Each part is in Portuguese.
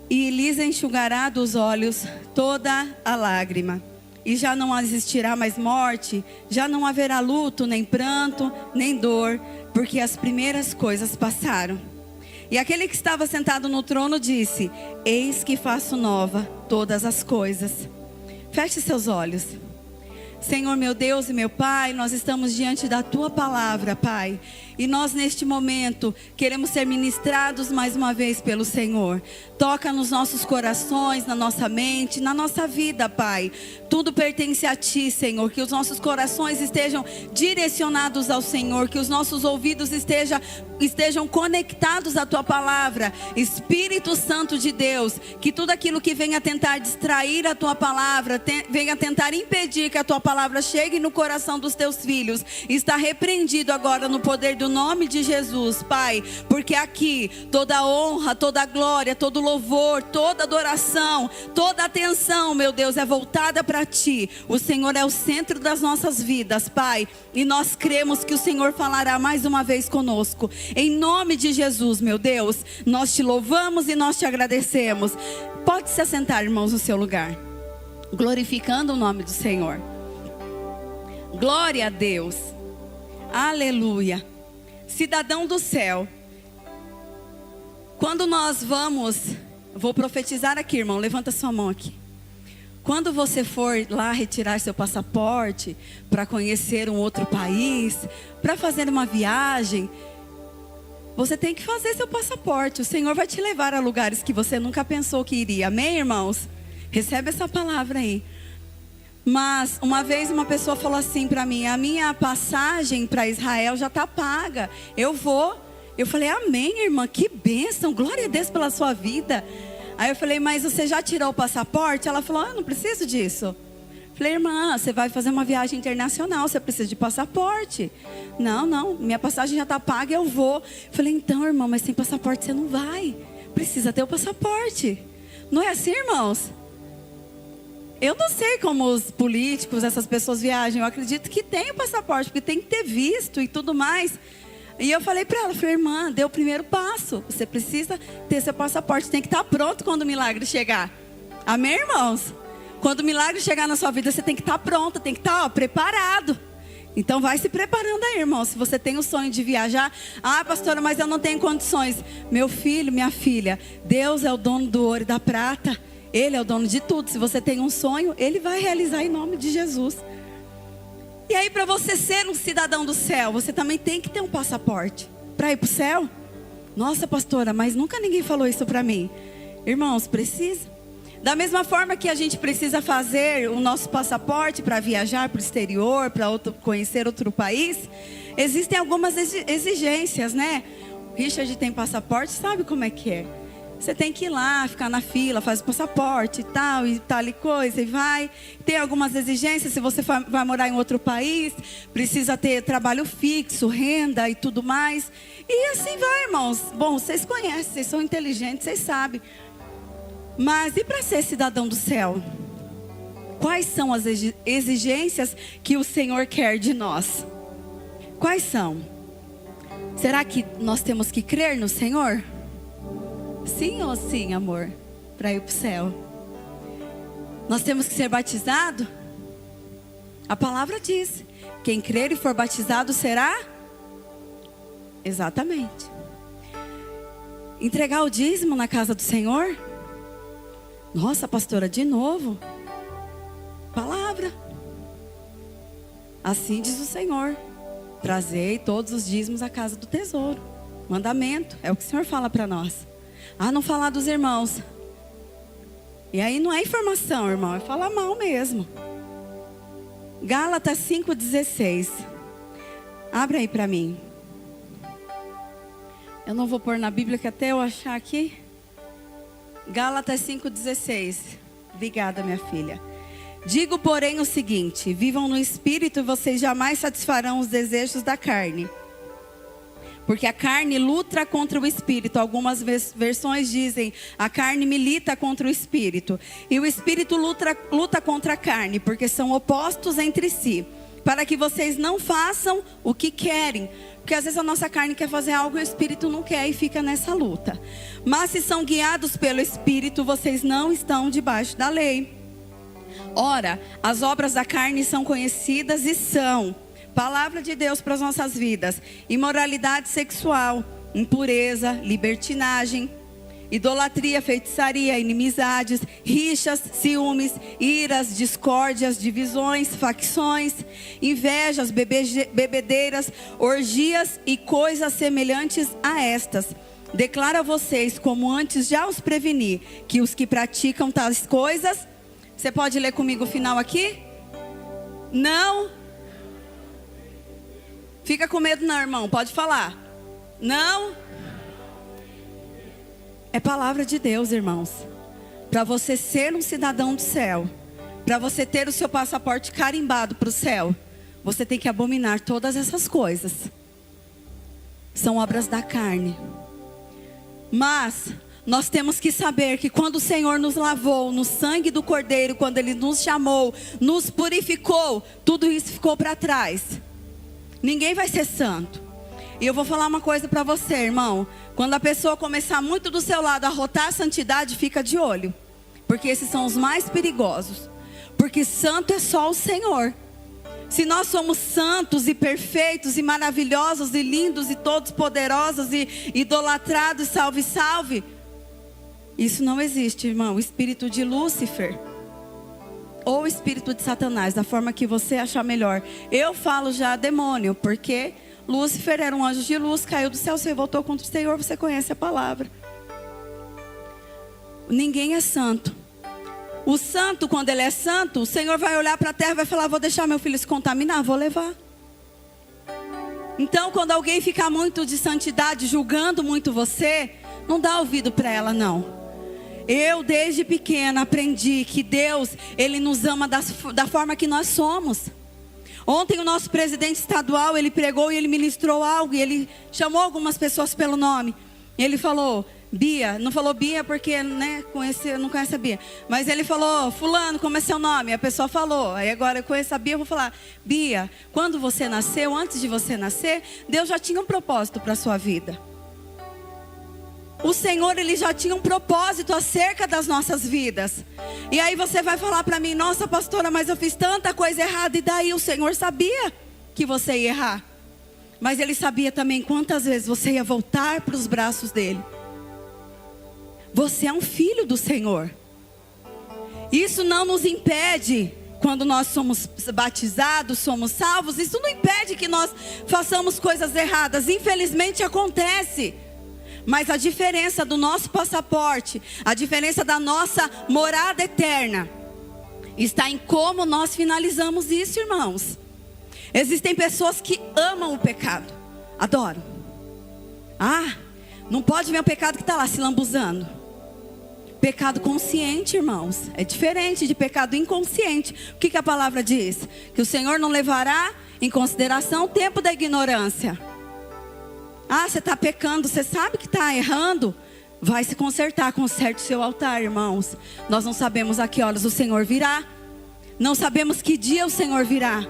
e lhes enxugará dos olhos toda a lágrima. E já não existirá mais morte, já não haverá luto, nem pranto, nem dor, porque as primeiras coisas passaram. E aquele que estava sentado no trono disse: eis que faço nova todas as coisas. Feche seus olhos. Senhor meu Deus e meu Pai, nós estamos diante da Tua palavra, Pai. E nós neste momento queremos ser ministrados mais uma vez pelo Senhor. Toca nos nossos corações, na nossa mente, na nossa vida, Pai. Tudo pertence a Ti, Senhor. Que os nossos corações estejam direcionados ao Senhor. Que os nossos ouvidos estejam conectados à Tua palavra. Espírito Santo de Deus, que tudo aquilo que venha tentar distrair a Tua palavra, venha tentar impedir que a Tua palavra chegue no coração dos Teus filhos, está repreendido agora no poder do nome de Jesus, Pai. Porque aqui toda honra, toda glória, todo louvor, toda adoração, toda atenção, meu Deus, é voltada para Ti. O Senhor é o centro das nossas vidas, Pai. E nós cremos que o Senhor falará mais uma vez conosco. Em nome de Jesus, meu Deus, nós Te louvamos e nós Te agradecemos. Pode se assentar, irmãos, no seu lugar, glorificando o nome do Senhor. Glória a Deus. Aleluia. Cidadão do céu. Quando nós vou profetizar aqui, irmão, levanta sua mão aqui. Quando você for lá retirar seu passaporte, para conhecer um outro país, para fazer uma viagem, você tem que fazer seu passaporte. O Senhor vai te levar a lugares que você nunca pensou que iria. Amém, irmãos? Recebe essa palavra aí. Mas uma vez uma pessoa falou assim para mim: a minha passagem para Israel já está paga, eu vou. Eu falei: amém, irmã, que bênção, glória a Deus pela sua vida. Aí eu falei: mas você já tirou o passaporte? Ela falou: não preciso disso. Eu falei: irmã, você vai fazer uma viagem internacional, você precisa de passaporte. Não, minha passagem já está paga, eu vou. Eu falei: então, irmã, mas sem passaporte você não vai, precisa ter o passaporte. Não é assim, irmãos? Eu não sei como os políticos, essas pessoas viajam. Eu acredito que tem o passaporte, porque tem que ter visto e tudo mais. E eu falei para ela, irmã, dê o primeiro passo. Você precisa ter seu passaporte, tem que estar pronto quando o milagre chegar. Amém, irmãos? Quando o milagre chegar na sua vida, você tem que estar pronto, tem que estar preparado. Então vai se preparando aí, irmão. Se você tem o sonho de viajar: ah, pastora, mas eu não tenho condições. Meu filho, minha filha, Deus é o dono do ouro e da prata. Ele é o dono de tudo. Se você tem um sonho, Ele vai realizar em nome de Jesus. E aí, para você ser um cidadão do céu, você também tem que ter um passaporte para ir para o céu. Nossa, pastora, mas nunca ninguém falou isso para mim. Irmãos, precisa. Da mesma forma que a gente precisa fazer o nosso passaporte para viajar para o exterior, para conhecer outro país, existem algumas exigências, né? Richard tem passaporte, sabe como é que é? Você tem que ir lá, ficar na fila, faz o passaporte e tal e coisa, e vai. Tem algumas exigências. Se você vai morar em outro país, precisa ter trabalho fixo, renda e tudo mais. E assim vai, irmãos. Bom, vocês conhecem, vocês são inteligentes, vocês sabem. Mas e para ser cidadão do céu? Quais são as exigências que o Senhor quer de nós? Quais são? Será que nós temos que crer no Senhor? Sim ou sim, amor? Para ir para o céu. Nós temos que ser batizados? A palavra diz: quem crer e for batizado será? Exatamente. Entregar o dízimo na casa do Senhor? Nossa, pastora, de novo? Palavra. Assim diz o Senhor: trazei todos os dízimos à casa do tesouro. Mandamento, é o que o Senhor fala para nós. Ah, não falar dos irmãos. E aí não é informação, irmão, é falar mal mesmo. Gálatas 5,16. Abre aí para mim. Eu não vou pôr na Bíblia, que até eu achar aqui. Gálatas 5,16. Obrigada, minha filha. Digo, porém, o seguinte: vivam no Espírito e vocês jamais satisfarão os desejos da carne. Porque a carne luta contra o Espírito. Algumas versões dizem: a carne milita contra o Espírito. E o Espírito luta contra a carne, porque são opostos entre si. Para que vocês não façam o que querem. Porque às vezes a nossa carne quer fazer algo e o Espírito não quer e fica nessa luta. Mas se são guiados pelo Espírito, vocês não estão debaixo da lei. Ora, as obras da carne são conhecidas e são: palavra de Deus para as nossas vidas, imoralidade sexual, impureza, libertinagem, idolatria, feitiçaria, inimizades, rixas, ciúmes, iras, discórdias, divisões, facções, invejas, bebedeiras, orgias e coisas semelhantes a estas. Declaro a vocês, como antes já os preveni, que os que praticam tais coisas... Você pode ler comigo o final aqui? Não. Fica com medo não, irmão, pode falar. Não. É palavra de Deus, irmãos. Para você ser um cidadão do céu, para você ter o seu passaporte carimbado para o céu, você tem que abominar todas essas coisas. São obras da carne. Mas nós temos que saber que quando o Senhor nos lavou no sangue do Cordeiro, quando Ele nos chamou, nos purificou, tudo isso ficou para trás. Ninguém vai ser santo. E eu vou falar uma coisa para você, irmão. Quando a pessoa começar muito do seu lado a rotar a santidade, fica de olho. Porque esses são os mais perigosos. Porque santo é só o Senhor. Se nós somos santos e perfeitos e maravilhosos e lindos e todos poderosos e idolatrados, salve, salve. Isso não existe, irmão. O espírito de Lúcifer ou o espírito de Satanás, da forma que você achar melhor. Eu falo já demônio, porque Lúcifer era um anjo de luz, caiu do céu, se revoltou contra o Senhor, você conhece a palavra. Ninguém é santo. O santo, quando ele é santo, o Senhor vai olhar para a terra e vai falar: vou deixar meu filho se contaminar, vou levar. Então, quando alguém ficar muito de santidade, julgando muito você, não dá ouvido para ela, não. Eu, desde pequena, aprendi que Deus, Ele nos ama da forma que nós somos. Ontem o nosso presidente estadual, ele pregou e ele ministrou algo, e ele chamou algumas pessoas pelo nome. E ele falou: Bia, não falou Bia porque, né, não conhece a Bia. Mas ele falou: fulano, como é seu nome? A pessoa falou. Aí agora eu conheço a Bia, eu vou falar: Bia, quando você nasceu, antes de você nascer, Deus já tinha um propósito para a sua vida. O Senhor, Ele já tinha um propósito acerca das nossas vidas. E aí você vai falar para mim: nossa pastora, mas eu fiz tanta coisa errada. E daí? O Senhor sabia que você ia errar. Mas Ele sabia também quantas vezes você ia voltar para os braços dEle. Você é um filho do Senhor. Isso não nos impede, quando nós somos batizados, somos salvos, isso não impede que nós façamos coisas erradas. Infelizmente acontece. Mas a diferença do nosso passaporte, a diferença da nossa morada eterna, está em como nós finalizamos isso, irmãos. Existem pessoas que amam o pecado, adoram. Não pode ver o pecado que está lá se lambuzando. Pecado consciente, irmãos, é diferente de pecado inconsciente. O que a palavra diz? Que o Senhor não levará em consideração o tempo da ignorância. Você está pecando, você sabe que está errando, vai se consertar, conserte o seu altar, irmãos. Nós não sabemos a que horas o Senhor virá, não sabemos que dia o Senhor virá.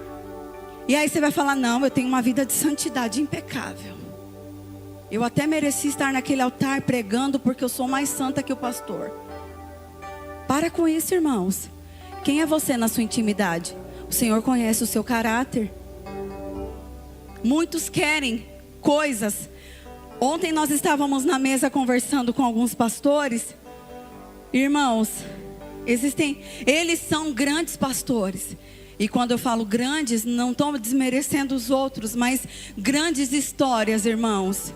E aí você vai falar: não, eu tenho uma vida de santidade impecável, eu até mereci estar naquele altar pregando porque eu sou mais santa que o pastor. Para com isso, irmãos. Quem é você na sua intimidade? O Senhor conhece o seu caráter. Muitos querem coisas. Ontem nós estávamos na mesa conversando com alguns pastores. Irmãos, eles são grandes pastores. E quando eu falo grandes, não estou desmerecendo os outros, mas grandes histórias, irmãos.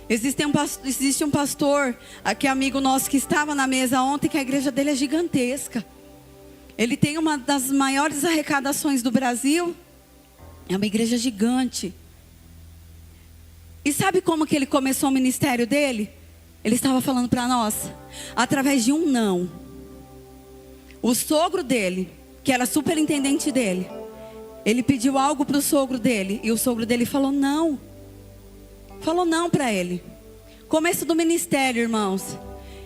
Existe um pastor, aqui amigo nosso, que estava na mesa ontem, que a igreja dele é gigantesca. Ele tem uma das maiores arrecadações do Brasil. É uma igreja gigante. E sabe como que ele começou o ministério dele? Ele estava falando para nós, através de um não. O sogro dele, que era superintendente dele, ele pediu algo para o sogro dele, e o sogro dele falou não. Falou não para ele. Começo do ministério, irmãos.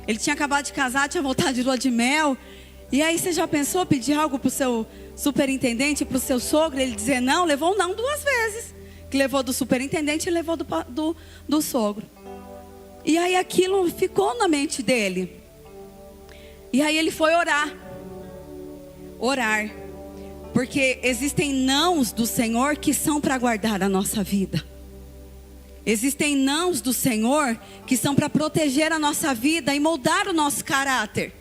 Ele tinha acabado de casar, tinha voltado de lua de mel. E aí você já pensou pedir algo para o seu superintendente, para o seu sogro, ele dizer não? Levou um não 2 vezes. que levou do superintendente e levou do sogro. E aí aquilo ficou na mente dele. E aí ele foi orar. Porque existem nãos do Senhor que são para guardar a nossa vida. Existem nãos do Senhor que são para proteger a nossa vida e moldar o nosso caráter.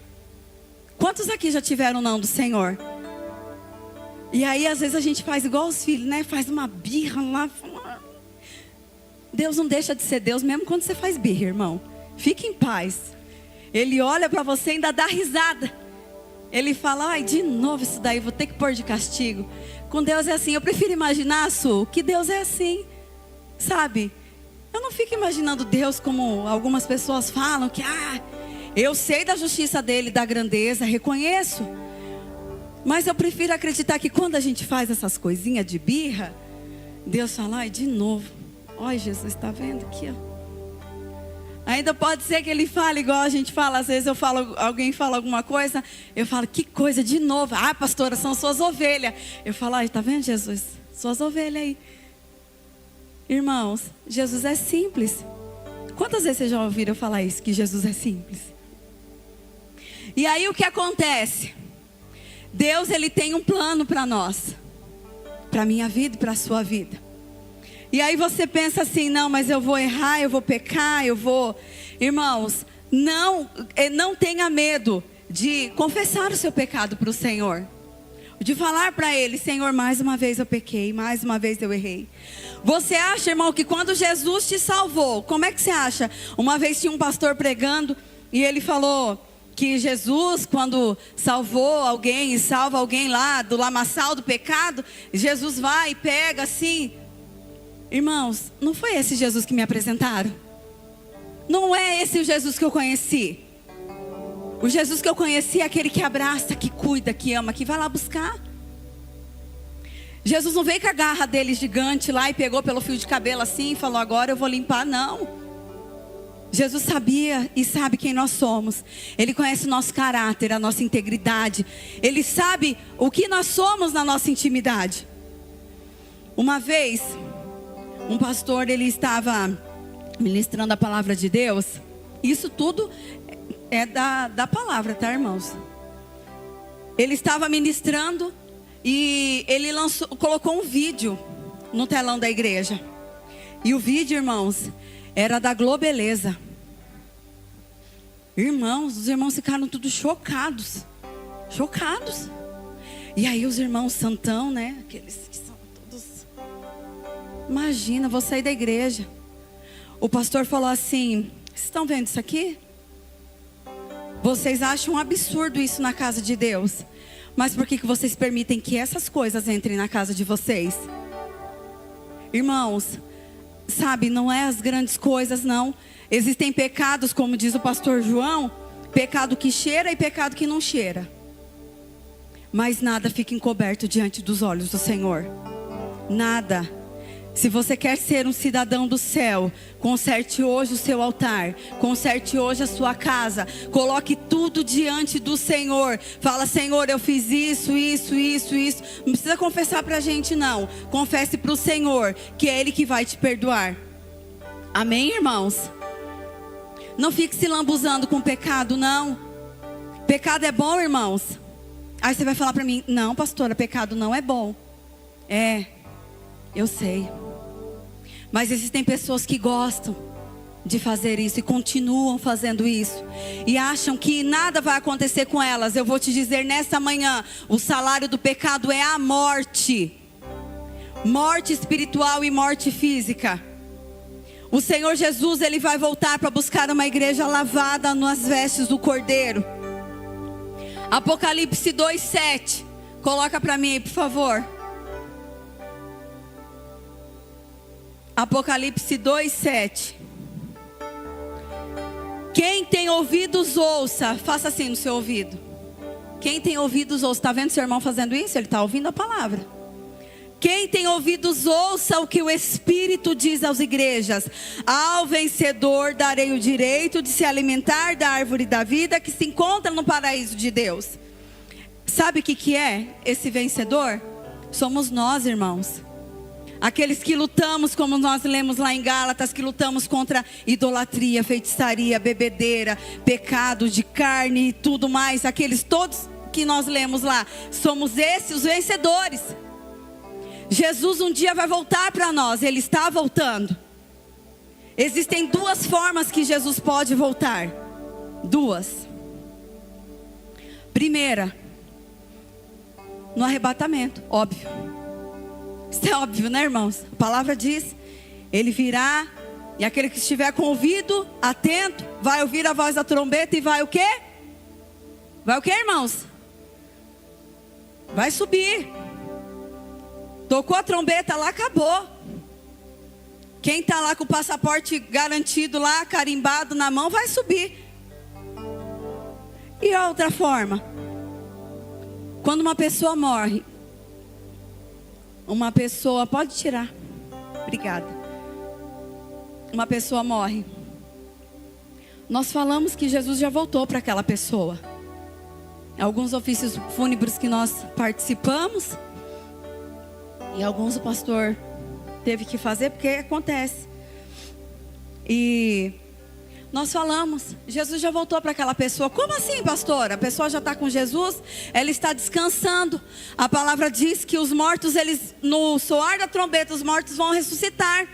Quantos aqui já tiveram não do Senhor? E aí às vezes a gente faz igual os filhos, né? Faz uma birra lá. Deus não deixa de ser Deus mesmo quando você faz birra, irmão. Fique em paz. Ele olha para você e ainda dá risada. Ele fala, ai, de novo isso daí, vou ter que pôr de castigo. Com Deus é assim. Eu prefiro imaginar, Su, que Deus é assim. Sabe? Eu não fico imaginando Deus como algumas pessoas falam, que eu sei da justiça dele, da grandeza, reconheço. Mas eu prefiro acreditar que quando a gente faz essas coisinhas de birra, Deus fala, ai, de novo. Olha, Jesus, está vendo aqui, ó. Ainda pode ser que ele fale igual a gente fala. Às vezes alguém fala alguma coisa, eu falo, que coisa, de novo. Ah, pastora, são suas ovelhas. Eu falo, ai, está vendo, Jesus? Suas ovelhas aí. Irmãos, Jesus é simples. Quantas vezes vocês já ouviram eu falar isso, que Jesus é simples? E aí o que acontece? Deus, ele tem um plano para nós. Para a minha vida e para a sua vida. E aí você pensa assim, não, mas eu vou errar, eu vou pecar, eu vou... Irmãos, não tenha medo de confessar o seu pecado para o Senhor. De falar para Ele, Senhor, mais uma vez eu pequei, mais uma vez eu errei. Você acha, irmão, que quando Jesus te salvou, como é que você acha? Uma vez tinha um pastor pregando e ele falou que Jesus, quando salvou alguém e salva alguém lá do lamaçal do pecado, Jesus vai e pega assim... Irmãos, não foi esse Jesus que me apresentaram. Não é esse o Jesus que eu conheci. O Jesus que eu conheci é aquele que abraça, que cuida, que ama, que vai lá buscar. Jesus não veio com a garra dele gigante lá e pegou pelo fio de cabelo assim e falou, agora eu vou limpar, não. Jesus sabia e sabe quem nós somos. Ele conhece o nosso caráter, a nossa integridade. Ele sabe o que nós somos na nossa intimidade. Uma vez... um pastor, ele estava ministrando a palavra de Deus. Isso tudo é da palavra, tá, irmãos? Ele estava ministrando e ele colocou um vídeo no telão da igreja. E o vídeo, irmãos, era da Globeleza. Irmãos, os irmãos ficaram tudo chocados. Chocados. E aí os irmãos santão, né? Aqueles que são todos... Imagina, vou sair da igreja. O pastor falou assim, vocês estão vendo isso aqui? Vocês acham um absurdo isso na casa de Deus. Mas por que vocês permitem que essas coisas entrem na casa de vocês? Irmãos, sabe, não é as grandes coisas não. Existem pecados, como diz o pastor João, pecado que cheira e pecado que não cheira. Mas nada fica encoberto diante dos olhos do Senhor. Nada. Se você quer ser um cidadão do céu, conserte hoje o seu altar, conserte hoje a sua casa, coloque tudo diante do Senhor. Fala, Senhor, eu fiz isso. Não precisa confessar pra gente não. Confesse pro Senhor, que é Ele que vai te perdoar. Amém, irmãos? Não fique se lambuzando com pecado, não. Pecado é bom, irmãos? Aí você vai falar pra mim, não, pastora, pecado não é bom. É, eu sei. Mas existem pessoas que gostam de fazer isso e continuam fazendo isso. E acham que nada vai acontecer com elas. Eu vou te dizer nessa manhã, o salário do pecado é a morte. Morte espiritual e morte física. O Senhor Jesus, Ele vai voltar para buscar uma igreja lavada nas vestes do Cordeiro. Apocalipse 2:7. Coloca para mim aí, por favor. Apocalipse 2:7. Quem tem ouvidos ouça. Faça assim no seu ouvido. Quem tem ouvidos ouça. Está vendo seu irmão fazendo isso? Ele está ouvindo a palavra. Quem tem ouvidos ouça o que o Espírito diz às igrejas. Ao vencedor darei o direito de se alimentar da árvore da vida que se encontra no paraíso de Deus. Sabe o que é esse vencedor? Somos nós, irmãos. Aqueles que lutamos, como nós lemos lá em Gálatas, que lutamos contra idolatria, feitiçaria, bebedeira, pecado de carne e tudo mais. Aqueles todos que nós lemos lá, somos esses os vencedores. Jesus um dia vai voltar para nós, Ele está voltando. Existem duas formas que Jesus pode voltar. Duas. Primeira, no arrebatamento, óbvio. Isso é óbvio, né, irmãos? A palavra diz, Ele virá, e aquele que estiver com o ouvido atento, vai ouvir a voz da trombeta e vai o quê? Vai o quê, irmãos? Vai subir. Tocou a trombeta lá, acabou. Quem está lá com o passaporte garantido lá, carimbado na mão, vai subir. E a outra forma? Quando uma pessoa morre, uma pessoa, pode tirar, obrigada. Uma pessoa morre. Nós falamos que Jesus já voltou para aquela pessoa. Alguns ofícios fúnebres que nós participamos, e alguns o pastor teve que fazer, porque acontece. E nós falamos, Jesus já voltou para aquela pessoa. Como assim, pastor? A pessoa já está com Jesus, ela está descansando. A palavra diz que os mortos, eles, no soar da trombeta, os mortos vão ressuscitar.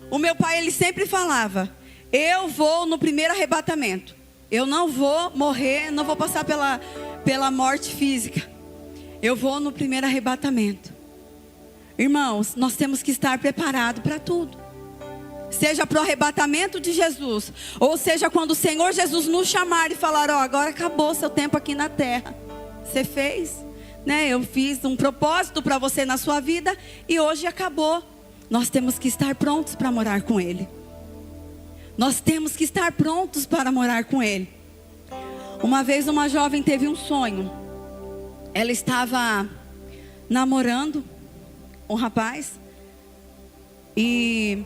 O meu pai, ele sempre falava, eu vou no primeiro arrebatamento. Eu não vou morrer, não vou passar pela morte física. Eu vou no primeiro arrebatamento. Irmãos, nós temos que estar preparados para tudo. Seja para o arrebatamento de Jesus, ou seja quando o Senhor Jesus nos chamar e falar, ó, agora acabou seu tempo aqui na terra. Você fez, né? Eu fiz um propósito para você na sua vida e hoje acabou. Nós temos que estar prontos para morar com Ele. Nós temos que estar prontos para morar com Ele. Uma vez uma jovem teve um sonho. Ela estava namorando um rapaz e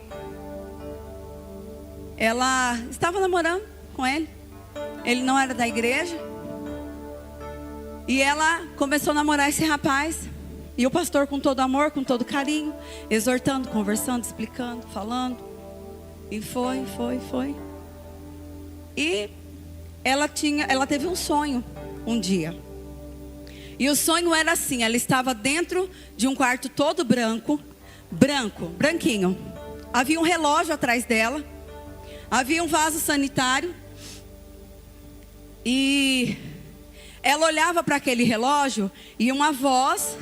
ela estava namorando com ele. Ele não era da igreja. E ela começou a namorar esse rapaz. E o pastor, com todo amor, com todo carinho, exortando, conversando, explicando, falando. E foi. E ela teve um sonho um dia. E o sonho era assim, ela estava dentro de um quarto todo branquinho. Havia um relógio atrás dela. Havia um vaso sanitário. E ela olhava para aquele relógio e uma voz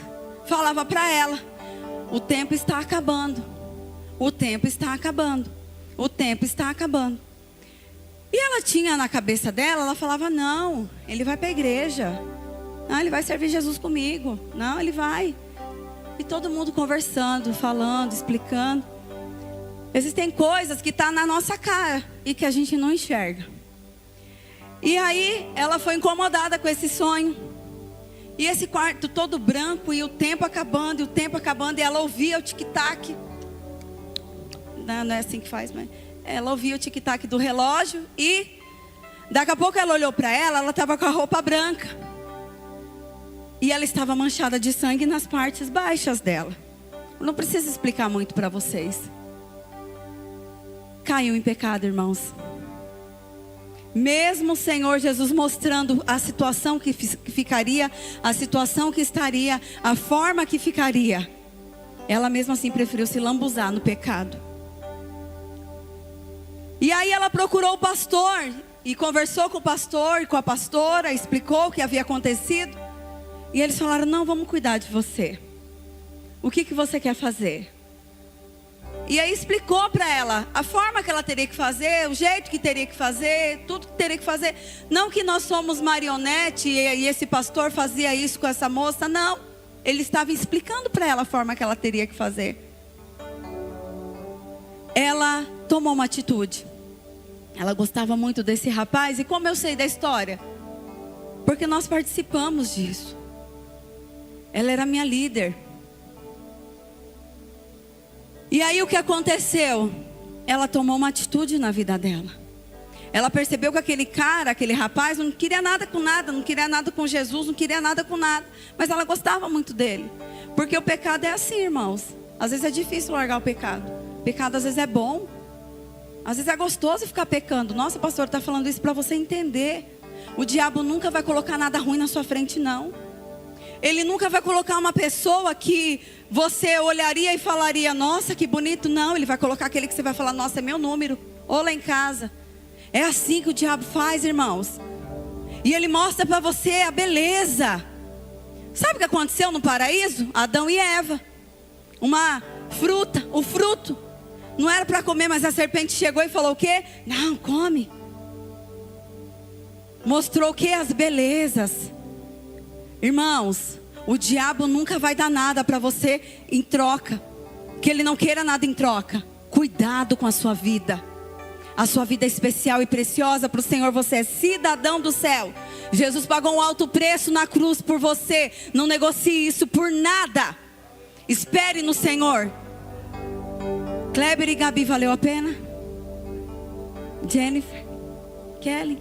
falava para ela, o tempo está acabando. O tempo está acabando. O tempo está acabando. E ela tinha na cabeça dela, ela falava, não, ele vai para a igreja. Não, ele vai servir Jesus comigo. Não, ele vai. E todo mundo conversando, falando, explicando. Existem coisas que estão na nossa cara e que a gente não enxerga. E aí ela foi incomodada com esse sonho. E esse quarto todo branco e o tempo acabando, e ela ouvia o tic-tac. Não é assim que faz, mas ela ouvia o tic-tac do relógio e daqui a pouco ela olhou para ela estava com a roupa branca. E ela estava manchada de sangue nas partes baixas dela. Não preciso explicar muito para vocês. Caiu em pecado, irmãos. Mesmo o Senhor Jesus mostrando a situação que ficaria, a situação que estaria, a forma que ficaria, ela mesmo assim preferiu se lambuzar no pecado. E aí ela procurou o pastor e conversou com o pastor e com a pastora, explicou o que havia acontecido. E eles falaram, não, vamos cuidar de você. O que você quer fazer? E aí explicou para ela a forma que ela teria que fazer, o jeito que teria que fazer, tudo que teria que fazer. Não que nós somos marionete e esse pastor fazia isso com essa moça, não. Ele estava explicando para ela a forma que ela teria que fazer. Ela tomou uma atitude. Ela gostava muito desse rapaz. E como eu sei da história? Porque nós participamos disso. Ela era minha líder. E aí o que aconteceu? Ela tomou uma atitude na vida dela. Ela percebeu que aquele cara, aquele rapaz, não queria nada com nada, não queria nada com Jesus, não queria nada com nada. Mas ela gostava muito dele. Porque o pecado é assim, irmãos. Às vezes é difícil largar o pecado. Pecado às vezes é bom. Às vezes é gostoso ficar pecando. Nossa, pastor, está falando isso para você entender. O diabo nunca vai colocar nada ruim na sua frente, não. Ele nunca vai colocar uma pessoa que você olharia e falaria, nossa, que bonito. Não, ele vai colocar aquele que você vai falar, nossa, é meu número. Ou lá em casa. É assim que o diabo faz, irmãos. E ele mostra para você a beleza. Sabe o que aconteceu no paraíso? Adão e Eva. Uma fruta, o fruto. Não era para comer, mas a serpente chegou e falou o quê? Não, come. Mostrou o quê? As belezas. Irmãos, o diabo nunca vai dar nada para você em troca. Que ele não queira nada em troca. Cuidado com a sua vida. A sua vida é especial e preciosa para o Senhor. Você é cidadão do céu. Jesus pagou um alto preço na cruz por você. Não negocie isso por nada. Espere no Senhor. Kleber e Gabi, valeu a pena? Jennifer, Kelly.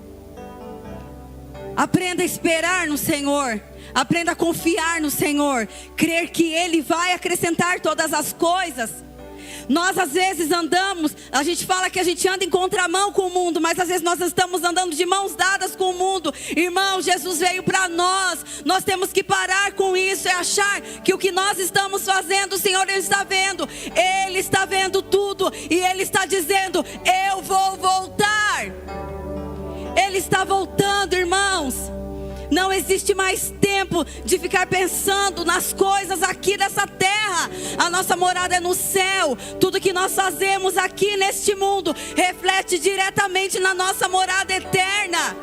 Aprenda a esperar no Senhor. Aprenda a confiar no Senhor. Crer que Ele vai acrescentar todas as coisas. Nós às vezes andamos, a gente fala que a gente anda em contramão com o mundo, mas às vezes nós estamos andando de mãos dadas com o mundo. Irmão, Jesus veio para nós. Nós temos que parar com isso, é achar que o que nós estamos fazendo, o Senhor Ele está vendo. Ele está vendo tudo e Ele está dizendo, eu vou voltar. Ele está voltando, irmãos. Não existe mais tempo de ficar pensando nas coisas aqui dessa terra. A nossa morada é no céu. Tudo que nós fazemos aqui neste mundo reflete diretamente na nossa morada eterna.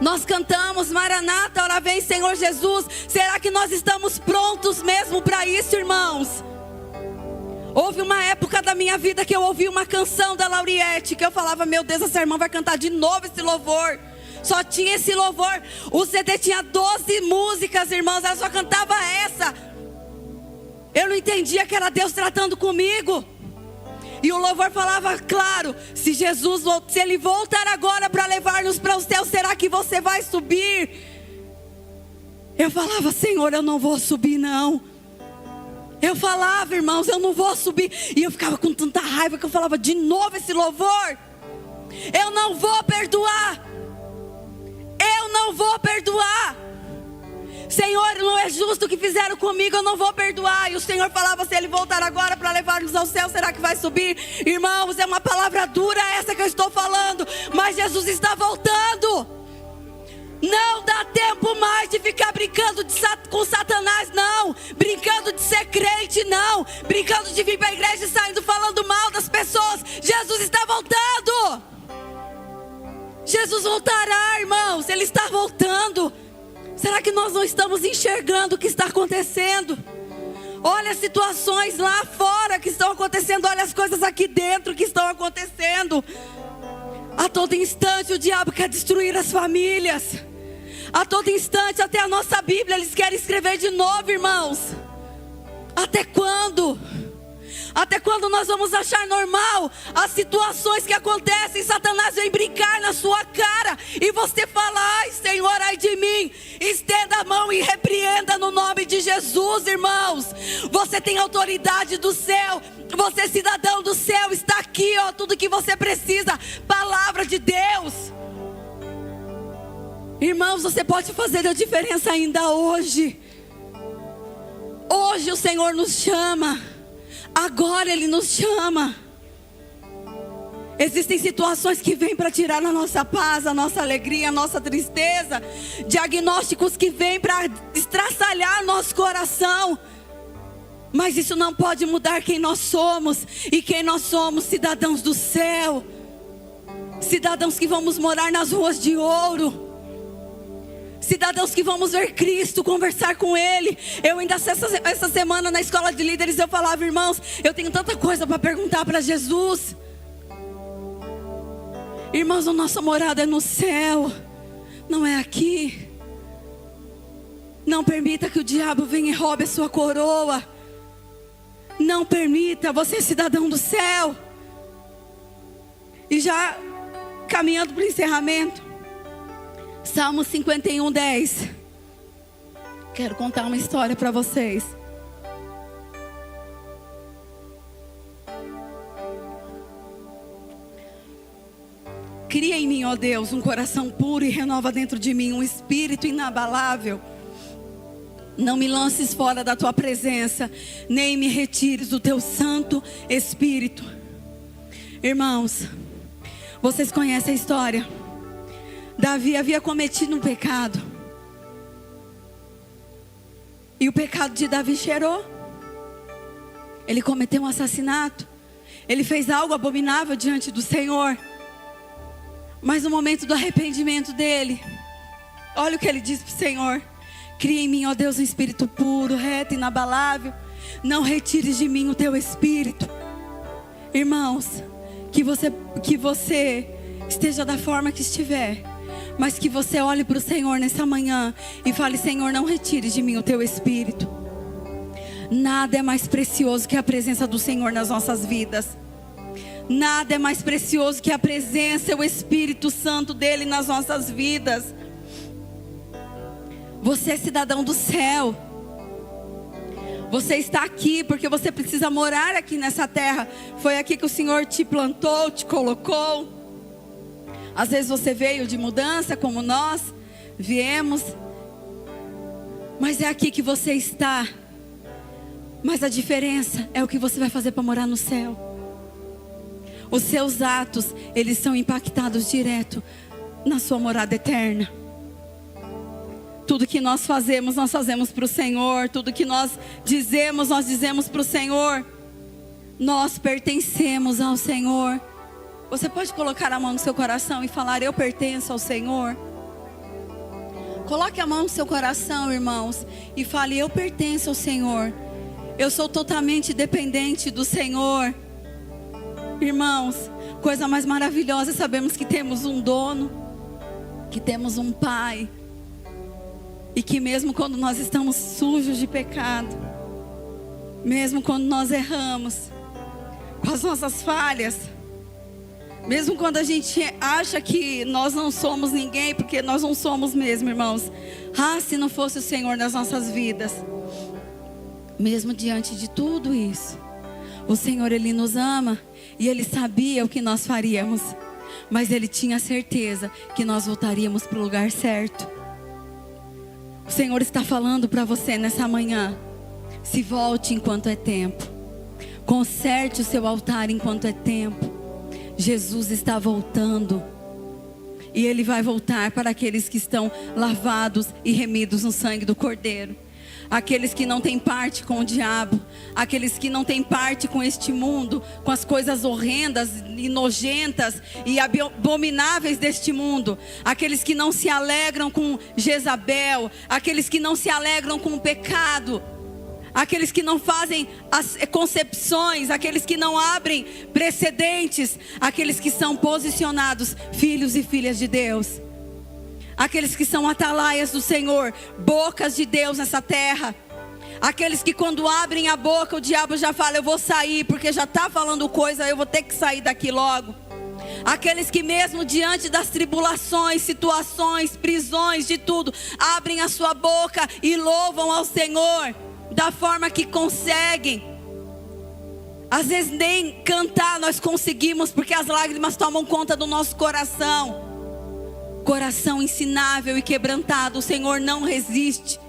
Nós cantamos, Maranata, ora vem Senhor Jesus. Será que nós estamos prontos mesmo para isso, irmãos? Houve uma época da minha vida que eu ouvi uma canção da Lauriette, que eu falava, meu Deus, essa irmã vai cantar de novo esse louvor. Só tinha esse louvor. O CD tinha 12 músicas, irmãos. Ela só cantava essa. Eu não entendia que era Deus tratando comigo. E o louvor falava, claro, se Jesus, se Ele voltar agora para levar-nos para o céu, será que você vai subir? Eu falava, Senhor, eu não vou subir não. Eu falava, irmãos, eu não vou subir. E eu ficava com tanta raiva que eu falava, de novo esse louvor. Eu não vou perdoar. Eu não vou perdoar. Senhor, não é justo o que fizeram comigo, eu não vou perdoar. E o Senhor falava, se Ele voltar agora para levar-nos ao céu, será que vai subir? Irmãos, é uma palavra dura essa que eu estou falando, mas Jesus está voltando. Não dá tempo mais de ficar brincando com Satanás, não. Brincando de ser crente, não. Brincando de vir para a igreja e saindo falando mal das pessoas. Jesus está voltando. Jesus voltará, irmãos. Ele está voltando. Será que nós não estamos enxergando o que está acontecendo? Olha as situações lá fora que estão acontecendo. Olha as coisas aqui dentro que estão acontecendo. A todo instante o diabo quer destruir as famílias. A todo instante, até a nossa Bíblia eles querem escrever de novo, irmãos. Até quando? Até quando nós vamos achar normal as situações que acontecem? Satanás vem brincar na sua cara e você fala, ai Senhor, ai de mim. Estenda a mão e repreenda no nome de Jesus, irmãos. Você tem autoridade do céu. Você é cidadão do céu, está aqui, ó, tudo que você precisa. Palavra de Deus. Irmãos, você pode fazer a diferença ainda hoje. Hoje o Senhor nos chama. Agora Ele nos chama. Existem situações que vêm para tirar a nossa paz, a nossa alegria, a nossa tristeza. Diagnósticos que vêm para estraçalhar nosso coração. Mas isso não pode mudar quem nós somos. E quem nós somos, cidadãos do céu. Cidadãos que vamos morar nas ruas de ouro. Cidadãos que vamos ver Cristo, conversar com Ele. Eu ainda essa semana na escola de líderes eu falava, irmãos, eu tenho tanta coisa para perguntar para Jesus. Irmãos, a nossa morada é no céu, não é aqui. Não permita que o diabo venha e roube a sua coroa. Não permita, você é cidadão do céu. E já caminhando para o encerramento, Salmo 51, 10. Quero contar uma história para vocês. Cria em mim, ó Deus, um coração puro e renova dentro de mim um espírito inabalável. Não me lances fora da tua presença, nem me retires do teu Santo Espírito. Irmãos, vocês conhecem a história. Davi havia cometido um pecado. E o pecado de Davi cheirou. Ele cometeu um assassinato. Ele fez algo abominável diante do Senhor. Mas no momento do arrependimento dele, olha o que ele diz para o Senhor: cria em mim, ó Deus, um espírito puro, reto, inabalável. Não retires de mim o teu espírito. Irmãos, que você esteja da forma que estiver, mas que você olhe para o Senhor nessa manhã e fale: Senhor, não retires de mim o teu espírito. Nada é mais precioso que a presença do Senhor nas nossas vidas. Nada é mais precioso que a presença e o Espírito Santo dele nas nossas vidas. Você é cidadão do céu. Você está aqui porque você precisa morar aqui nessa terra. Foi aqui que o Senhor te plantou, te colocou. Às vezes você veio de mudança, como nós viemos, mas é aqui que você está. Mas a diferença é o que você vai fazer para morar no céu. Os seus atos, eles são impactados direto na sua morada eterna. Tudo que nós fazemos para o Senhor. Tudo que nós dizemos para o Senhor. Nós pertencemos ao Senhor. Você pode colocar a mão no seu coração e falar: eu pertenço ao Senhor. Coloque a mão no seu coração, irmãos, e fale: eu pertenço ao Senhor. Eu sou totalmente dependente do Senhor. Irmãos, coisa mais maravilhosa, sabemos que temos um dono, que temos um Pai, e que mesmo quando nós estamos sujos de pecado, mesmo quando nós erramos, com as nossas falhas, mesmo quando a gente acha que nós não somos ninguém, porque nós não somos mesmo, irmãos. Se não fosse o Senhor nas nossas vidas, mesmo diante de tudo isso, o Senhor, Ele nos ama. E Ele sabia o que nós faríamos, mas Ele tinha certeza que nós voltaríamos para o lugar certo. O Senhor está falando para você nessa manhã: se volte enquanto é tempo. Conserte o seu altar enquanto é tempo. Jesus está voltando. E Ele vai voltar para aqueles que estão lavados e remidos no sangue do Cordeiro. Aqueles que não têm parte com o diabo, aqueles que não têm parte com este mundo, com as coisas horrendas e nojentas e abomináveis deste mundo, aqueles que não se alegram com Jezabel, aqueles que não se alegram com o pecado, aqueles que não fazem as concepções, aqueles que não abrem precedentes, aqueles que são posicionados, filhos e filhas de Deus. Aqueles que são atalaias do Senhor, bocas de Deus nessa terra. Aqueles que quando abrem a boca, o diabo já fala: eu vou sair, porque já está falando coisa, eu vou ter que sair daqui logo. Aqueles que mesmo diante das tribulações, situações, prisões, de tudo, abrem a sua boca e louvam ao Senhor da forma que conseguem. Às vezes nem cantar nós conseguimos, porque as lágrimas tomam conta do nosso coração. Coração ensinável e quebrantado, o Senhor não resiste.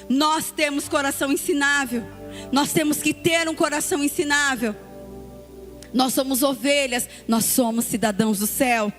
Nós temos coração ensinável. Nós temos que ter um coração ensinável. Nós somos ovelhas, nós somos cidadãos do céu.